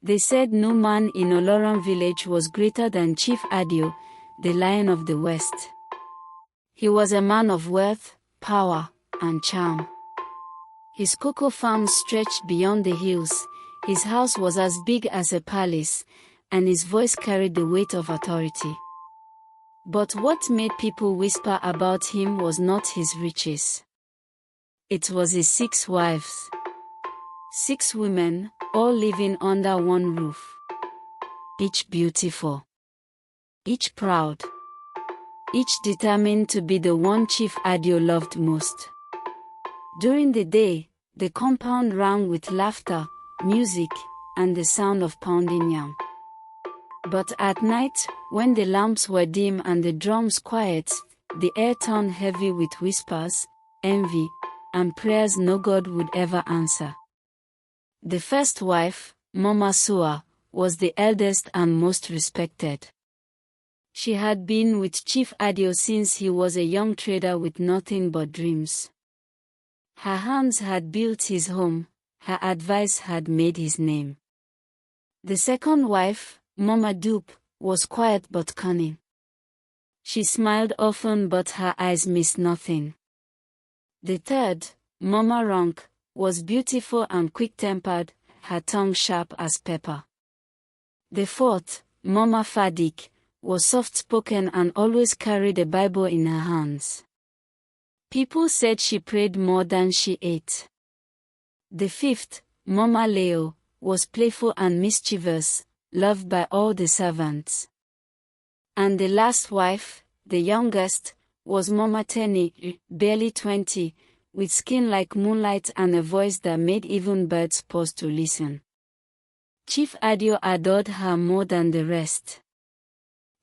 They said no man in Oloran village was greater than Chief Adio, the Lion of the West. He was a man of wealth, power, and charm. His cocoa farms stretched beyond the hills, his house was as big as a palace, and his voice carried the weight of authority. But what made people whisper about him was not his riches. It was his 6 wives. 6 women, all living under one roof. Each beautiful. Each proud. Each determined to be the one Chief Adio loved most. During the day, the compound rang with laughter, music, and the sound of pounding yam. But at night, when the lamps were dim and the drums quiet, the air turned heavy with whispers, envy, and prayers no God would ever answer. The first wife, Mama Sua, was the eldest and most respected. She had been with Chief Adio since he was a young trader with nothing but dreams. Her hands had built his home, her advice had made his name. The second wife, Mama Dupe, was quiet but cunning. She smiled often but her eyes missed nothing. The third, Mama Rank, was beautiful and quick-tempered, her tongue sharp as pepper. The fourth, Mama Fadik, was soft-spoken and always carried a Bible in her hands. People said she prayed more than she ate. The fifth, Mama Leo, was playful and mischievous, loved by all the servants. And the last wife, the youngest, was Mama Teni, barely 20, with skin like moonlight and a voice that made even birds pause to listen. Chief Adio adored her more than the rest.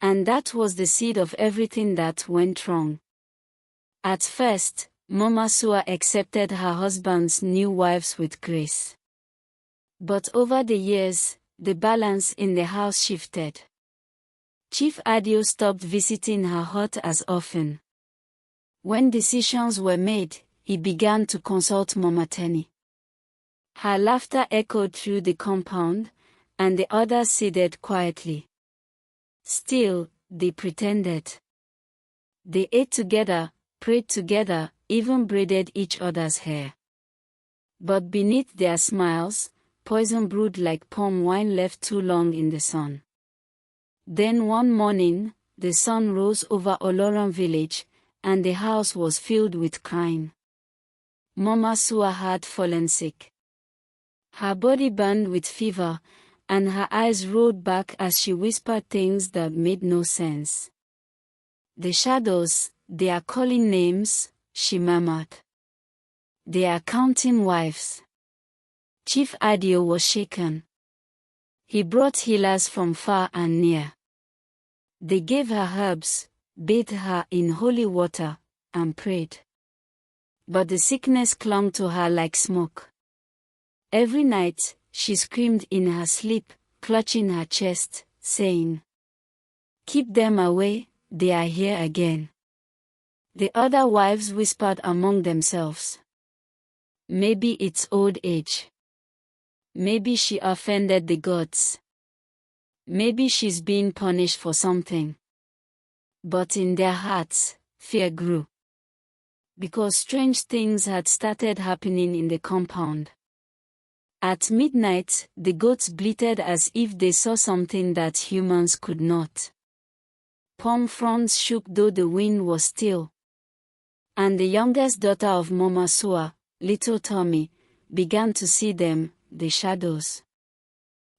And that was the seed of everything that went wrong. At first, Mama Sua accepted her husband's new wives with grace. But over the years, the balance in the house shifted. Chief Adio stopped visiting her hut as often. When decisions were made, he began to consult Mama Teni. Her laughter echoed through the compound, and the others sided quietly. Still, they pretended. They ate together, prayed together, even braided each other's hair. But beneath their smiles, poison brewed like palm wine left too long in the sun. Then one morning, the sun rose over Oloran village, and the house was filled with crying. Mama Sua had fallen sick. Her body burned with fever, and her eyes rolled back as she whispered things that made no sense. The shadows, they are calling names, she murmured. They are counting wives. Chief Adio was shaken. He brought healers from far and near. They gave her herbs, bathed her in holy water, and prayed. But the sickness clung to her like smoke. Every night, she screamed in her sleep, clutching her chest, saying, "Keep them away, they are here again." The other wives whispered among themselves. Maybe it's old age. Maybe she offended the gods. Maybe she's being punished for something. But in their hearts, fear grew. Because strange things had started happening in the compound. At midnight, the goats bleated as if they saw something that humans could not. Palm fronds shook though the wind was still. And the youngest daughter of Mama Sua, little Tommy, began to see them, the shadows.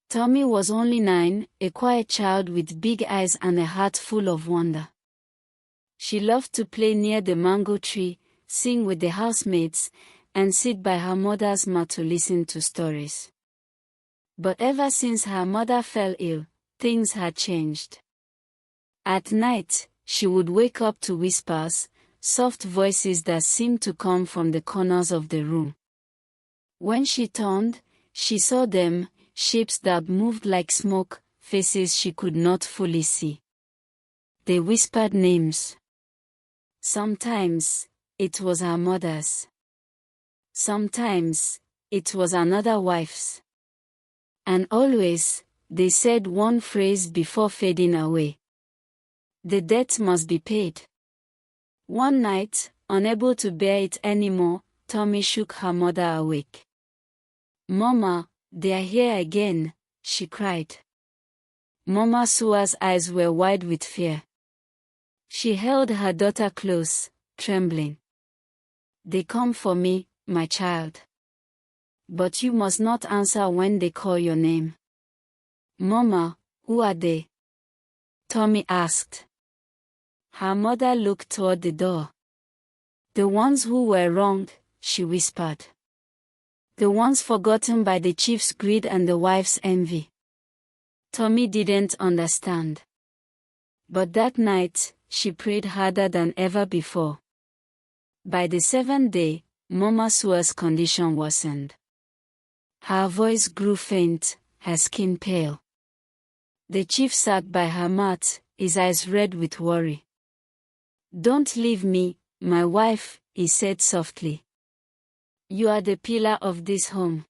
Tommy was only 9, a quiet child with big eyes and a heart full of wonder. She loved to play near the mango tree, sing with the housemaids, and sit by her mother's mat to listen to stories. But ever since her mother fell ill, things had changed. At night, she would wake up to whispers, soft voices that seemed to come from the corners of the room. When she turned, she saw them, shapes that moved like smoke, faces she could not fully see. They whispered names. Sometimes, it was her mother's. Sometimes, it was another wife's. And always, they said one phrase before fading away. The debt must be paid. One night, unable to bear it anymore, Tommy shook her mother awake. "Mama, they are here again," she cried. Mama Sua's eyes were wide with fear. She held her daughter close, trembling. "They come for me, my child. But you must not answer when they call your name." "Mama, who are they?" Tommy asked. Her mother looked toward the door. "The ones who were wronged," she whispered. "The ones forgotten by the chief's greed and the wife's envy." Tommy didn't understand. But that night, she prayed harder than ever before. By the seventh day, Mama Sua's condition worsened. Her voice grew faint, her skin pale. The chief sat by her mat, his eyes red with worry. "Don't leave me, my wife," he said softly. "You are the pillar of this home."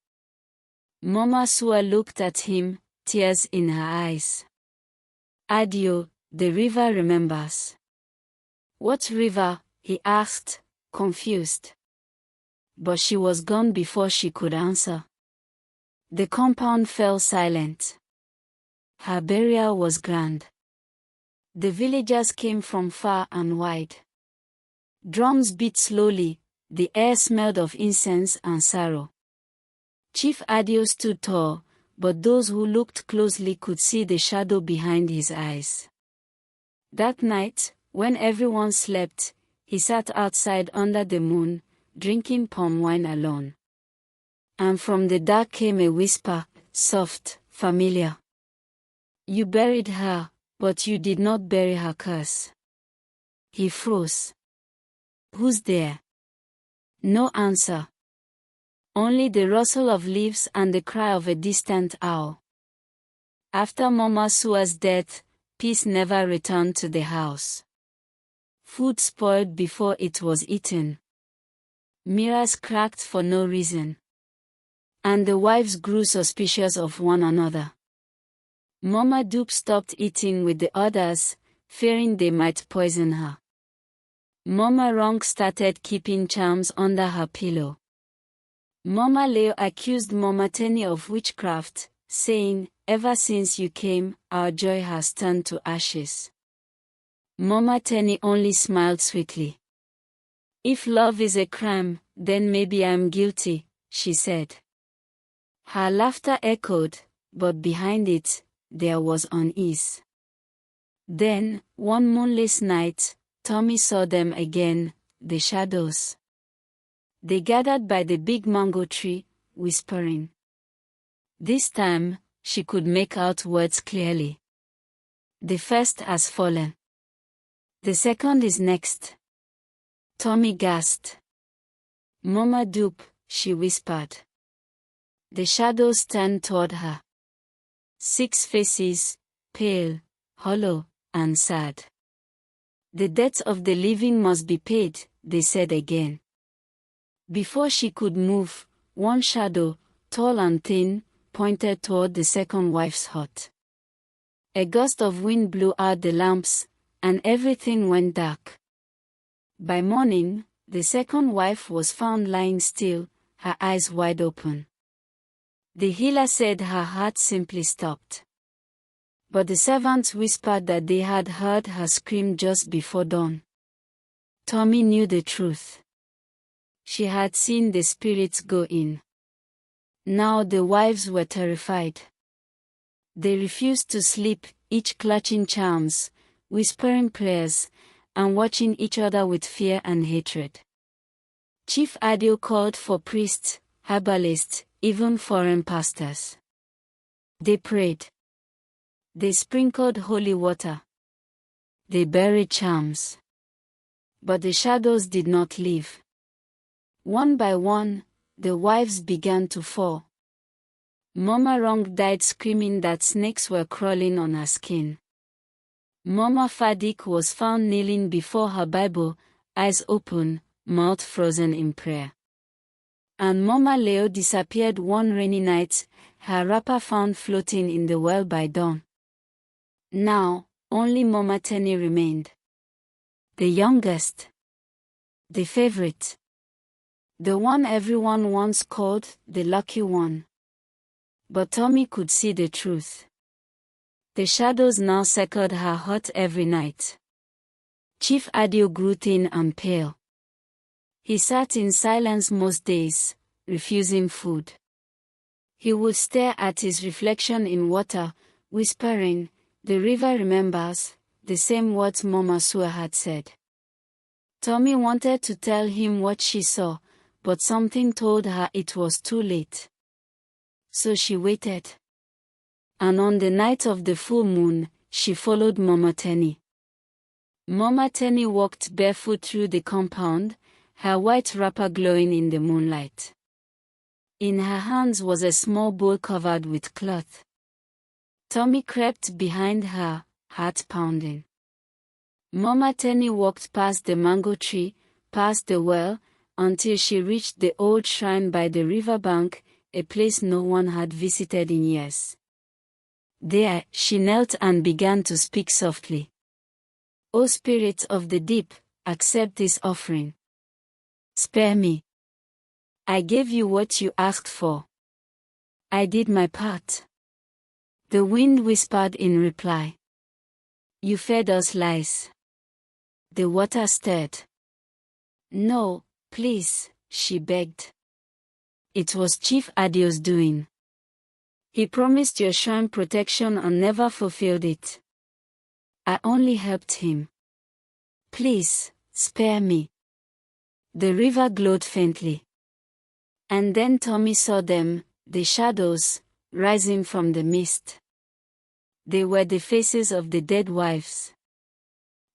Mama Sua looked at him, tears in her eyes. "Adio, the river remembers." "What river?" he asked, confused. But she was gone before she could answer. The compound fell silent. Her burial was grand. The villagers came from far and wide. Drums beat slowly, the air smelled of incense and sorrow. Chief Adio stood tall, but those who looked closely could see the shadow behind his eyes. That night, when everyone slept, he sat outside under the moon, drinking palm wine alone. And from the dark came a whisper, soft, familiar. "You buried her, but you did not bury her curse." He froze. "Who's there?" No answer. Only the rustle of leaves and the cry of a distant owl. After Mama Sua's death, peace never returned to the house. Food spoiled before it was eaten. Mirrors cracked for no reason. And the wives grew suspicious of one another. Mama Dupe stopped eating with the others, fearing they might poison her. Mama Rong started keeping charms under her pillow. Mama Leo accused Mama Tenny of witchcraft, saying, "Ever since you came, our joy has turned to ashes." Mama Tenny only smiled sweetly. "If love is a crime, then maybe I'm guilty," she said. Her laughter echoed, but behind it, there was unease. Then, one moonless night, Tommy saw them again, the shadows. They gathered by the big mango tree, whispering. This time, she could make out words clearly. "The first has fallen. The second is next." Tommy gasped. "Mama Dupe," she whispered. The shadows turned toward her. 6 faces, pale, hollow, and sad. "The debts of the living must be paid," they said again. Before she could move, one shadow, tall and thin, pointed toward the second wife's hut. A gust of wind blew out the lamps, and everything went dark. By morning, the second wife was found lying still, her eyes wide open. The healer said her heart simply stopped. But the servants whispered that they had heard her scream just before dawn. Tommy knew the truth. She had seen the spirits go in. Now the wives were terrified. They refused to sleep, each clutching charms, whispering prayers, and watching each other with fear and hatred. Chief Adio called for priests, herbalists, even foreign pastors. They prayed. They sprinkled holy water. They buried charms. But the shadows did not leave. One by one, the wives began to fall. Mama Rong died screaming that snakes were crawling on her skin. Mama Fadik was found kneeling before her Bible, eyes open, mouth frozen in prayer. And Mama Leo disappeared one rainy night, her wrapper found floating in the well by dawn. Now, only Mama Tenny remained. The youngest. The favorite. The one everyone once called the lucky one. But Tommy could see the truth. The shadows now circled her hut every night. Chief Adio grew thin and pale. He sat in silence most days, refusing food. He would stare at his reflection in water, whispering, "The river remembers," the same words Mama Sua had said. Tommy wanted to tell him what she saw, but something told her it was too late. So she waited. And on the night of the full moon, she followed Mama Tenny. Mama Tenny walked barefoot through the compound, her white wrapper glowing in the moonlight. In her hands was a small bowl covered with cloth. Tommy crept behind her, heart pounding. Mama Tenny walked past the mango tree, past the well, until she reached the old shrine by the riverbank, a place no one had visited in years. There, she knelt and began to speak softly. "O Spirit of the deep, accept this offering. Spare me. I gave you what you asked for. I did my part." The wind whispered in reply. "You fed us lies." The water stirred. "No, please," she begged. "It was Chief Adio's doing. He promised your shrine protection and never fulfilled it. I only helped him. Please, spare me." The river glowed faintly. And then Tommy saw them, the shadows, rising from the mist. They were the faces of the dead wives.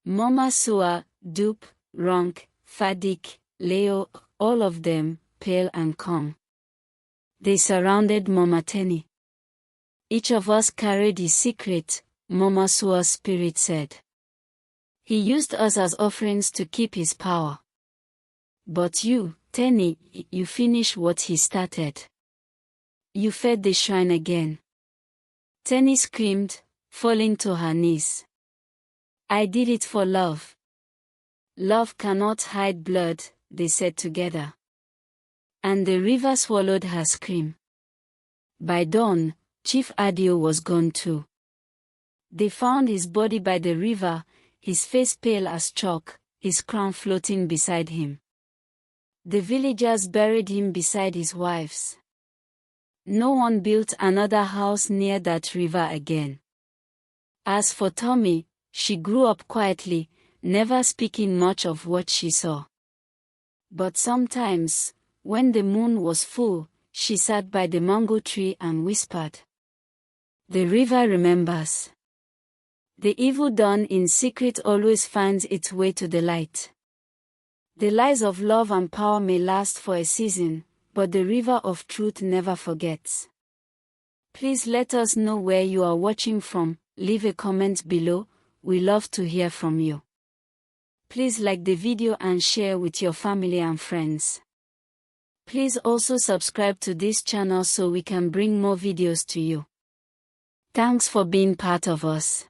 Mama Sua, Dupe, Ronk, Fadik, Leo, all of them, pale and calm. They surrounded Mama Tenny. "Each of us carried his secret," Mama Sua's spirit said. "He used us as offerings to keep his power. But you, Tenny, you finished what he started. You fed the shrine again." Tenny screamed, falling to her knees. "I did it for love. Love cannot hide blood," they said together. And the river swallowed her scream. By dawn, Chief Adio was gone too. They found his body by the river, his face pale as chalk, his crown floating beside him. The villagers buried him beside his wives. No one built another house near that river again. As for Tommy, she grew up quietly, never speaking much of what she saw. But sometimes, when the moon was full, she sat by the mango tree and whispered, "The river remembers." The evil done in secret always finds its way to the light. The lies of love and power may last for a season, but the river of truth never forgets. Please let us know where you are watching from, leave a comment below, we love to hear from you. Please like the video and share with your family and friends. Please also subscribe to this channel so we can bring more videos to you. Thanks for being part of us.